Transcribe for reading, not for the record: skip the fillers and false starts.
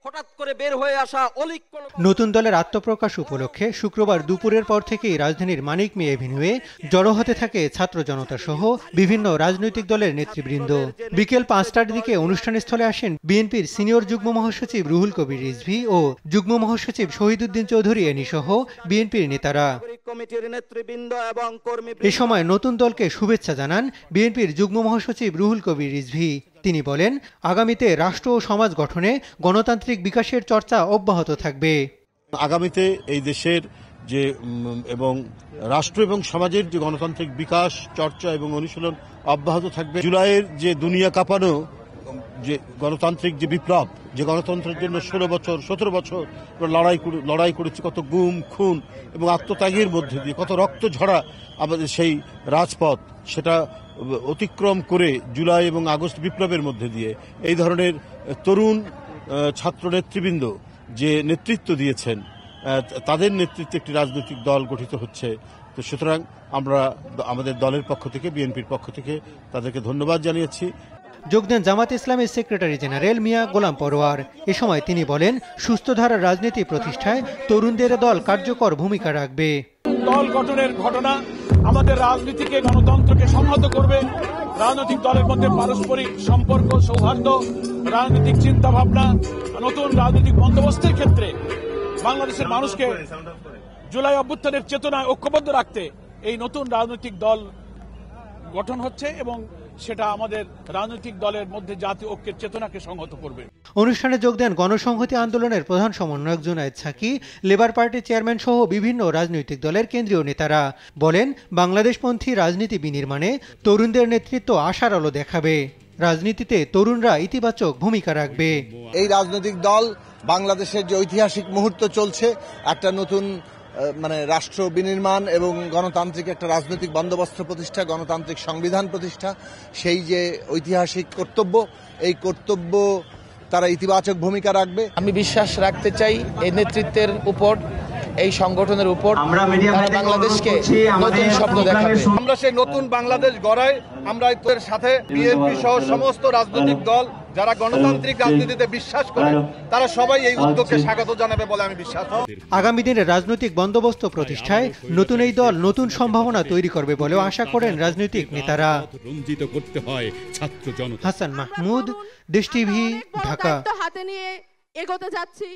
হঠাৎ করে বের হয়ে আসা অলিক নতুন দলের আত্মপ্রকাশ উপলক্ষে শুক্রবার দুপুরের পর থেকেই রাজধানীর মানিক মিয়া এভিনিউয়ে জড়ো হতে থাকে ছাত্র জনতা সহ বিভিন্ন রাজনৈতিক দলের নেতৃবৃন্দ। বিকেল ৫টার দিকে অনুষ্ঠানস্থলে আসেন বিএনপির সিনিয়র যুগ্ম মহাসচিব রুহুল কবির রিজভী ও যুগ্ম মহাসচিব শহীদুদ্দিন চৌধুরী এনি সহ বিএনপির নেতারা। এ সময় নতুন দলকে শুভেচ্ছা জানান বিএনপির যুগ্ম মহাসচিব রুহুল কবির রিজভী। তিনি বলেন, আগামীতে রাষ্ট্র ও সমাজ গঠনে গণতান্ত্রিক বিকাশের চর্চা অব্যাহত থাকবে। আগামীতে এই দেশের যে এবং রাষ্ট্র এবং সমাজের যে গণতান্ত্রিক বিকাশ চর্চা এবং অনুশীলন অব্যাহত থাকবে। জুলাইয়ের যে দুনিয়া কাঁপানো যে গণতান্ত্রিক যে বিপ্লব, যে গণতন্ত্রের জন্য ১৬ বছর ১৭ বছর লড়াই করেছি, কত গুম খুন এবং আত্মত্যাগের মধ্যে দিয়ে কত রক্ত ঝরা আমাদের সেই রাজপথ, সেটা অতিক্রম করে জুলাই এবং আগস্ট বিপ্লবের মধ্যে দিয়ে এই ধরনের তরুণ ছাত্র নেতৃবৃন্দ যে নেতৃত্ব দিয়েছেন, তাদের নেতৃত্বে একটি রাজনৈতিক দল গঠিত হচ্ছে। তো সুতরাং আমরা আমাদের দলের পক্ষ থেকে, বিএনপির পক্ষ থেকে তাদেরকে ধন্যবাদ জানিয়েছি। যোগ দেন জামাত ইসলামের সেক্রেটারি জেনারেল মিয়া গোলাম পরোয়ার। এ সময় তিনি বলেন, সুস্থ ধারার রাজনীতি প্রতিষ্ঠায় তরুণদের দল কার্যকর ভূমিকা রাখবে। দল গঠনের ঘটনা আমাদের রাজনীতিকে, গণতন্ত্রকে সংহত করবে। রাজনৈতিক দলের মধ্যে পারস্পরিক সম্পর্ক, সৌহার্দ্য, রাজনৈতিক চিন্তা ভাবনা, নতুন রাজনৈতিক বন্দোবস্তের ক্ষেত্রে বাংলাদেশের মানুষকে জুলাই অভ্যুত্থানের চেতনায় ঐক্যবদ্ধ রাখতে এই নতুন রাজনৈতিক দল গঠন হচ্ছে এবং সেটা আমাদের রাজনৈতিক দলের মধ্যে জাতীয় ঐক্যের চেতনাকে সংহত করবে। অনুষ্ঠানে যোগ দেন গণসংহতি আন্দোলনের প্রধান সমন্বয়ক জুনায়েদ সাকি, লেবার পার্টির চেয়ারম্যান সহ বিভিন্ন রাজনৈতিক দলের কেন্দ্রীয় নেতারা। বলেন, বাংলাদেশপন্থী রাজনীতি বিনির্মাণে তরুণদের নেতৃত্ব আশার আলো দেখাবে। রাজনীতিতে তরুণরা ইতিবাচক ভূমিকা রাখবে। এই রাজনৈতিক দল বাংলাদেশের যে ঐতিহাসিক মুহূর্ত চলছে, একটা নতুন রাষ্ট্র বিনির্মাণ এবং গণতান্ত্রিক একটা রাজনৈতিক বন্দোবস্ত প্রতিষ্ঠা, গণতান্ত্রিক সংবিধান প্রতিষ্ঠা, সেই যে ঐতিহাসিক কর্তব্য, এই কর্তব্য তারা ইতিবাচক ভূমিকা রাখবে। আমি বিশ্বাস রাখতে চাই এই নেতৃত্বের উপর, এই সংগঠনের উপর, বাংলাদেশকে নতুন স্বপ্ন দেখাবে। আমরা সেই নতুন বাংলাদেশ গড়াই আমরা এর সাথে বিএনপি সহ সমস্ত রাজনৈতিক দল যারা গণতান্ত্রিক রাজনীতিতে বিশ্বাস করে, তারা সবাই এই উদ্যোগকে স্বাগত জানাবে বলে আমি বিশ্বাস করি। আগামী দিনে রাজনৈতিক বন্দোবস্ত প্রতিষ্ঠায় নতুন এই দল নতুন সম্ভাবনা তৈরি করবে বলেও আশা করেন রাজনৈতিক নেতারা। রঞ্জিত করতে হয় ছাত্র জনতা। হাসান মাহমুদ, দেশ টিভি, ঢাকা। হাতে নিয়ে এগোতে যাচ্ছি।